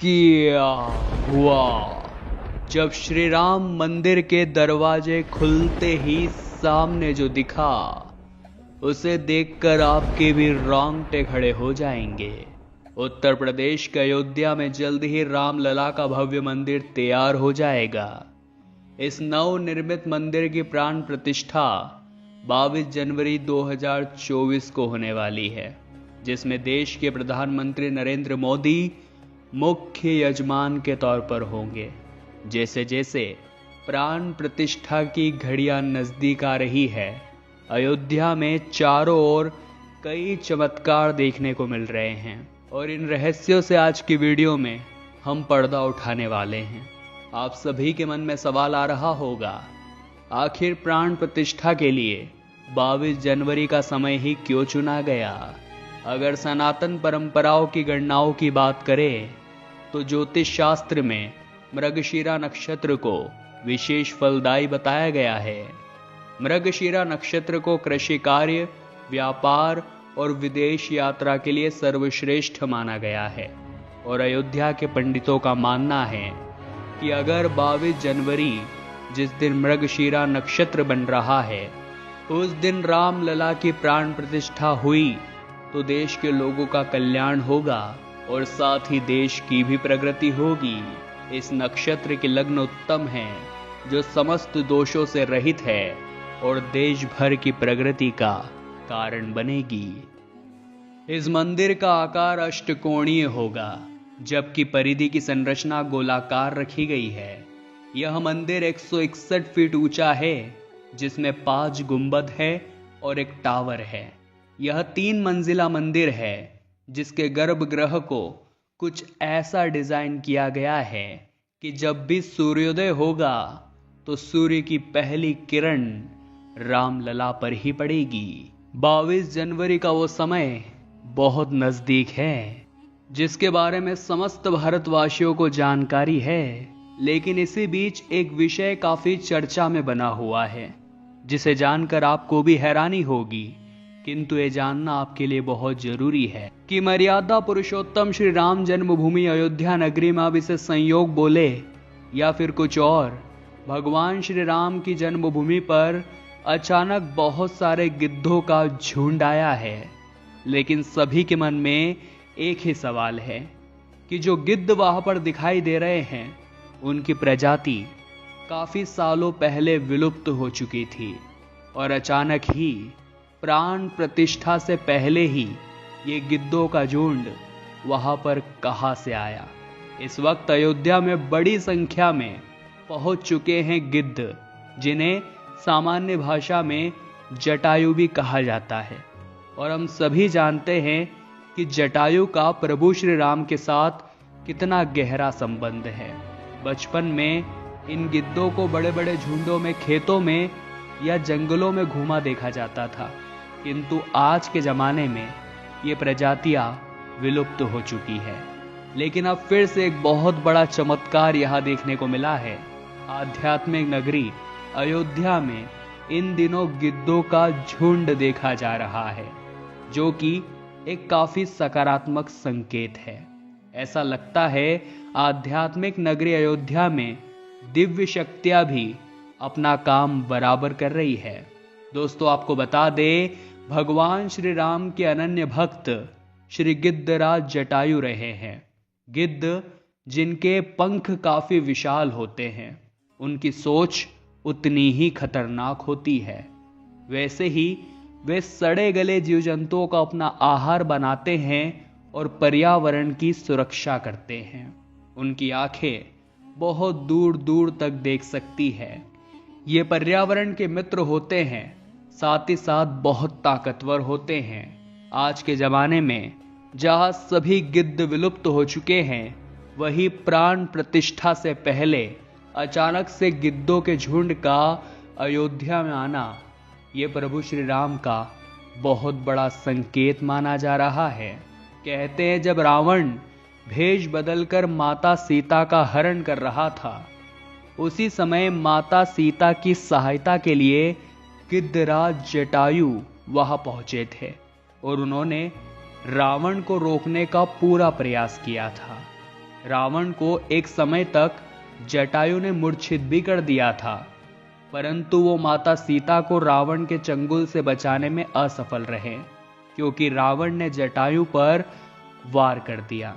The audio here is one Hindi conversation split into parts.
क्या हुआ? जब श्री राम मंदिर के दरवाजे खुलते ही सामने जो दिखा, उसे देखकर आपके भी रोंगटे खड़े हो जाएंगे। उत्तर प्रदेश के अयोध्या में जल्द ही रामलला का भव्य मंदिर तैयार हो जाएगा। इस नवनिर्मित मंदिर की प्राण प्रतिष्ठा 22 जनवरी 2024 को होने वाली है, जिसमें देश के प्रधानमंत्री नरेंद्र मोदी मुख्य यजमान के तौर पर होंगे। जैसे जैसे प्राण प्रतिष्ठा की घड़ियां नजदीक आ रही है, अयोध्या में चारों ओर कई चमत्कार देखने को मिल रहे हैं और इन रहस्यों से आज की वीडियो में हम पर्दा उठाने वाले हैं। आप सभी के मन में सवाल आ रहा होगा, आखिर प्राण प्रतिष्ठा के लिए 22 जनवरी का समय ही क्यों चुना गया? अगर सनातन परंपराओं की गणनाओं की बात करें तो ज्योतिष शास्त्र में मृगशिरा नक्षत्र को विशेष फलदायी बताया गया है। मृगशिरा नक्षत्र को कृषि कार्य, व्यापार और विदेश यात्रा के लिए सर्वश्रेष्ठ माना गया है और अयोध्या के पंडितों का मानना है कि अगर 22 जनवरी जिस दिन मृगशिरा नक्षत्र बन रहा है, उस दिन रामलला की प्राण प्रतिष्ठा हुई तो देश के लोगों का कल्याण होगा और साथ ही देश की भी प्रगति होगी। इस नक्षत्र के लग्न उत्तम है, जो समस्त दोषों से रहित है और देश भर की प्रगति का कारण बनेगी। इस मंदिर का आकार अष्टकोणीय होगा, जबकि परिधि की संरचना गोलाकार रखी गई है। यह मंदिर 161 फीट ऊंचा है, जिसमें 5 गुंबद है और एक टावर है। यह 3 मंजिला मंदिर है, जिसके गर्भगृह को कुछ ऐसा डिजाइन किया गया है कि जब भी सूर्योदय होगा तो सूर्य की पहली किरण रामलला पर ही पड़ेगी। 22 जनवरी का वो समय बहुत नजदीक है, जिसके बारे में समस्त भारतवासियों को जानकारी है। लेकिन इसी बीच एक विषय काफी चर्चा में बना हुआ है, जिसे जानकर आपको भी हैरानी होगी, किंतु ये जानना आपके लिए बहुत जरूरी है कि मर्यादा पुरुषोत्तम श्री राम जन्मभूमि अयोध्या नगरी में अब इसे संयोग बोले या फिर कुछ और, भगवान श्री राम की जन्मभूमि पर अचानक बहुत सारे गिद्धों का झुंड आया है। लेकिन सभी के मन में एक ही सवाल है कि जो गिद्ध वहां पर दिखाई दे रहे हैं, उनकी प्रजाति काफी सालों पहले विलुप्त हो चुकी थी और अचानक ही प्राण प्रतिष्ठा से पहले ही ये गिद्धों का झुंड वहां पर कहां से आया? इस वक्त अयोध्या में बड़ी संख्या में पहुंच चुके हैं गिद्ध, जिन्हें सामान्य भाषा में जटायु भी कहा जाता है। और हम सभी जानते हैं कि जटायु का प्रभु श्री राम के साथ कितना गहरा संबंध है। बचपन में इन गिद्धों को बड़े बड़े झुंडों में खेतों में या जंगलों में घूमा देखा जाता था, किंतु आज के जमाने में ये प्रजातियां विलुप्त हो चुकी है। लेकिन अब फिर से एक बहुत बड़ा चमत्कार यहां देखने को मिला है। आध्यात्मिक नगरी अयोध्या में इन दिनों गिद्धों का झुंड देखा जा रहा है, जो कि एक काफी सकारात्मक संकेत है। ऐसा लगता है आध्यात्मिक नगरी अयोध्या में दिव्य शक्तियां भी अपना काम बराबर कर रही है। दोस्तों, आपको बता दें, भगवान श्री राम के अनन्य भक्त श्री गिद्धराज जटायु रहे हैं। गिद्ध जिनके पंख काफी विशाल होते हैं, उनकी सोच उतनी ही खतरनाक होती है। वैसे ही वे सड़े गले जीव जंतुओं का अपना आहार बनाते हैं और पर्यावरण की सुरक्षा करते हैं। उनकी आंखें बहुत दूर दूर तक देख सकती है। ये पर्यावरण के मित्र होते हैं, साथ ही साथ बहुत ताकतवर होते हैं। आज के जमाने में जहां सभी गिद्ध विलुप्त हो चुके हैं, वही प्राण प्रतिष्ठा से पहले अचानक से गिद्धों के झुंड का अयोध्या में आना, ये प्रभु श्री राम का बहुत बड़ा संकेत माना जा रहा है। कहते हैं, जब रावण भेष बदलकर माता सीता का हरण कर रहा था, उसी समय माता सीता की सहायता के लिए गिद्धराज जटायु वहां पहुंचे थे और उन्होंने रावण को रोकने का पूरा प्रयास किया था। रावण को एक समय तक जटायु ने मूर्छित भी कर दिया था, परंतु वो माता सीता को रावण के चंगुल से बचाने में असफल रहे, क्योंकि रावण ने जटायु पर वार कर दिया,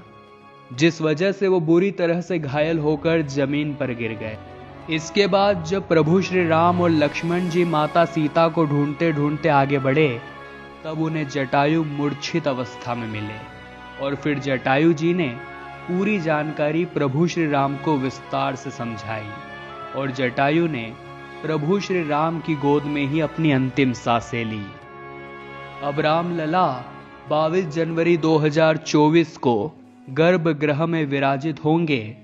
जिस वजह से वो बुरी तरह से घायल होकर जमीन पर गिर गए। इसके बाद जब प्रभु श्री राम और लक्ष्मण जी माता सीता को ढूंढते ढूंढते आगे बढ़े, तब उन्हें जटायु मूर्छित अवस्था में मिले और फिर जटायु जी ने पूरी जानकारी प्रभु श्री राम को विस्तार से समझाई और जटायु ने प्रभु श्री राम की गोद में ही अपनी अंतिम सांसें ली। अब रामलला 22 जनवरी 2024 को गर्भगृह में विराजित होंगे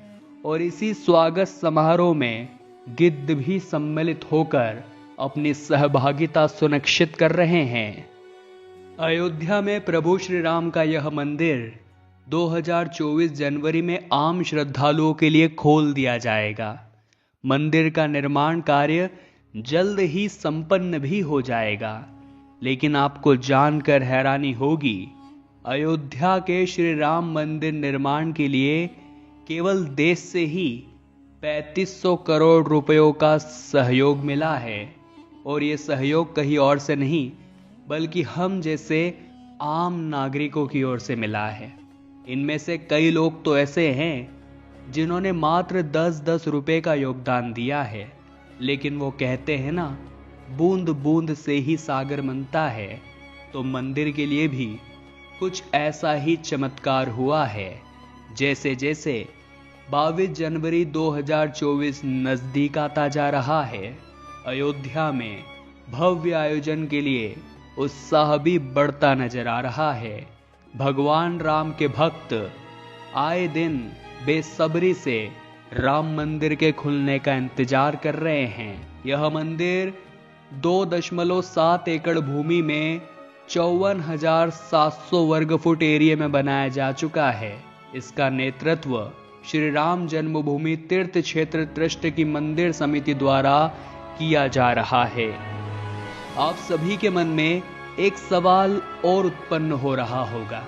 और इसी स्वागत समारोह में गिद्ध भी सम्मिलित होकर अपनी सहभागिता सुनिश्चित कर रहे हैं। अयोध्या में प्रभु श्री राम का यह मंदिर 2024 जनवरी में आम श्रद्धालुओं के लिए खोल दिया जाएगा। मंदिर का निर्माण कार्य जल्द ही संपन्न भी हो जाएगा, लेकिन आपको जानकर हैरानी होगी, अयोध्या के श्री राम मंदिर निर्माण के लिए केवल देश से ही 3500 करोड़ रुपयों का सहयोग मिला है। और ये सहयोग कहीं और से नहीं बल्कि हम जैसे आम नागरिकों की ओर से मिला है। इनमें से कई लोग तो ऐसे हैं जिन्होंने मात्र 10-10 रुपए का योगदान दिया है, लेकिन वो कहते हैं ना, बूंद बूंद से ही सागर बनता है। तो मंदिर के लिए भी कुछ ऐसा ही चमत्कार हुआ है। जैसे जैसे 22 जनवरी 2024 नजदीक आता जा रहा है, अयोध्या में भव्य आयोजन के लिए उत्साह भी बढ़ता नजर आ रहा है। भगवान राम के भक्त आए दिन बेसब्री से राम मंदिर के खुलने का इंतजार कर रहे हैं। यह मंदिर 2.7 एकड़ भूमि में 54,700 वर्ग फुट एरिया में बनाया जा चुका है। इसका नेतृत्व श्री राम जन्मभूमि तीर्थ क्षेत्र ट्रस्ट की मंदिर समिति द्वारा किया जा रहा है। आप सभी के मन में एक सवाल और उत्पन्न हो रहा होगा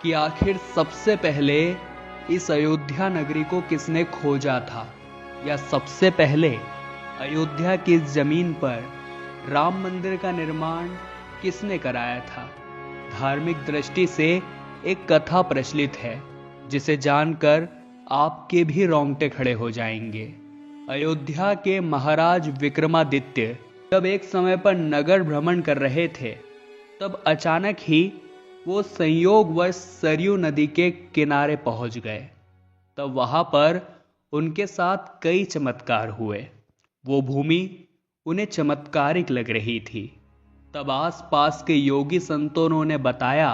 कि आखिर सबसे पहले इस अयोध्या नगरी को किसने खोजा था, या सबसे पहले अयोध्या की इस जमीन पर राम मंदिर का निर्माण किसने कराया था। धार्मिक दृष्टि से एक कथा प्रचलित है जिसे जानकर आपके भी रोंगटे खड़े हो जाएंगे। अयोध्या के महाराज विक्रमादित्य जब एक समय पर नगर भ्रमण कर रहे थे, तब अचानक ही वो संयोगवश सरयू नदी के किनारे पहुंच गए। तब वहां पर उनके साथ कई चमत्कार हुए। वो भूमि उन्हें चमत्कारिक लग रही थी। तब आसपास के योगी संतों ने बताया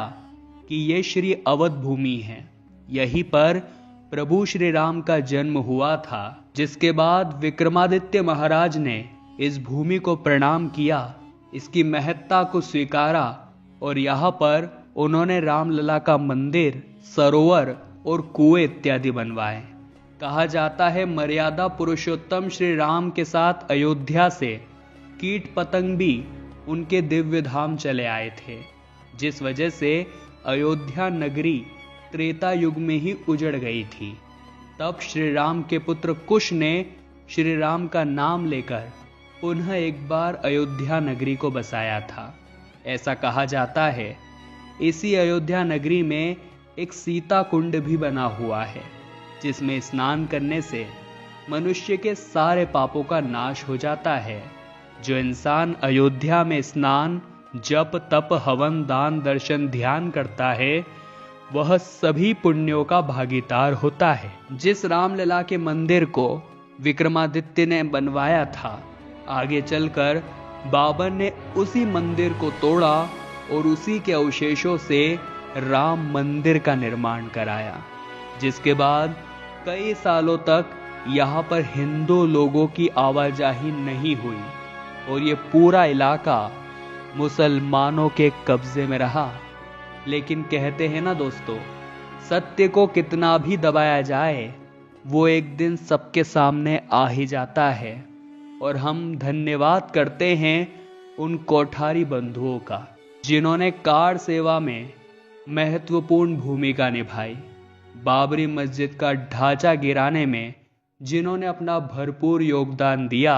कि ये श्री अवध भूमि है, यहीं पर प्रभु श्री राम का जन्म हुआ था। जिसके बाद विक्रमादित्य महाराज ने इस भूमि को प्रणाम किया, इसकी महत्ता को स्वीकारा और यहाँ पर उन्होंने रामलला का मंदिर, सरोवर और कुएं इत्यादि बनवाए। कहा जाता है मर्यादा पुरुषोत्तम श्री राम के साथ अयोध्या से कीट पतंग भी उनके दिव्य धाम चले आए थे, जिस वजह से अयोध्या नगरी त्रेता युग में ही उजड़ गई थी। तब श्री राम के पुत्र कुश ने श्री राम का नाम लेकर पुनः एक बार अयोध्या नगरी को बसाया था। ऐसा कहा जाता है इसी अयोध्या नगरी में एक सीता कुंड भी बना हुआ है, जिसमें स्नान करने से मनुष्य के सारे पापों का नाश हो जाता है। जो इंसान अयोध्या में स्नान, जप, तप, हवन, दान, दर्शन, ध्यान करता है, वह सभी पुण्यों का भागीदार होता है। जिस रामलला के मंदिर को विक्रमादित्य ने बनवाया था, आगे चलकर बाबर ने उसी मंदिर को तोड़ा और उसी के अवशेषों से राम मंदिर का निर्माण कराया, जिसके बाद कई सालों तक यहाँ पर हिंदू लोगों की आवाजाही नहीं हुई और ये पूरा इलाका मुसलमानों के कब्जे में रहा। लेकिन कहते हैं ना दोस्तों, सत्य को कितना भी दबाया जाए, वो एक दिन सबके सामने आ ही जाता है। और हम धन्यवाद करते हैं उन कोठारी बंधुओं का, जिन्होंने कार सेवा में महत्वपूर्ण भूमिका निभाई। बाबरी मस्जिद का ढांचा गिराने में जिन्होंने अपना भरपूर योगदान दिया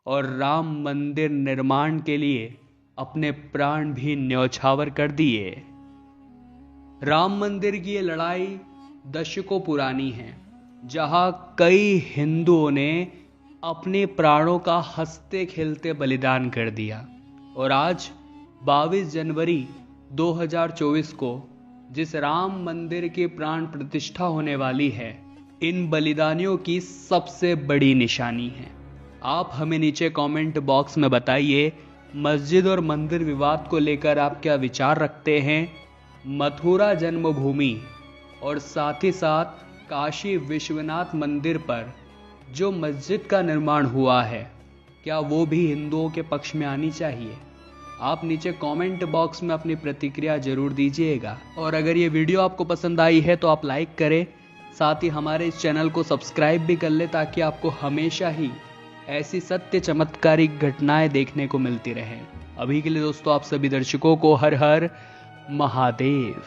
और राम मंदिर निर्माण के लिए अपने प्राण भी न्यौछावर कर दिए। राम मंदिर की ये लड़ाई दशकों पुरानी है, जहां कई हिंदुओं ने अपने प्राणों का हंसते खेलते बलिदान कर दिया। और आज 22 जनवरी 2024 को जिस राम मंदिर की प्राण प्रतिष्ठा होने वाली है, इन बलिदानियों की सबसे बड़ी निशानी है। आप हमें नीचे कमेंट बॉक्स में बताइए, मस्जिद और मंदिर विवाद को लेकर आप क्या विचार रखते हैं। मथुरा जन्मभूमि और साथ ही साथ काशी विश्वनाथ मंदिर पर जो मस्जिद का निर्माण हुआ है, क्या वो भी हिंदुओं के पक्ष में आनी चाहिए? आप नीचे कमेंट बॉक्स में अपनी प्रतिक्रिया जरूर दीजिएगा। और अगर ये वीडियो आपको पसंद आई है तो आप लाइक करें, साथ ही हमारे इस चैनल को सब्सक्राइब भी कर ले, ताकि आपको हमेशा ही ऐसी सत्य चमत्कारिक घटनाएं देखने को मिलती रहें। अभी के लिए दोस्तों आप सभी दर्शकों को हर हर महादेव।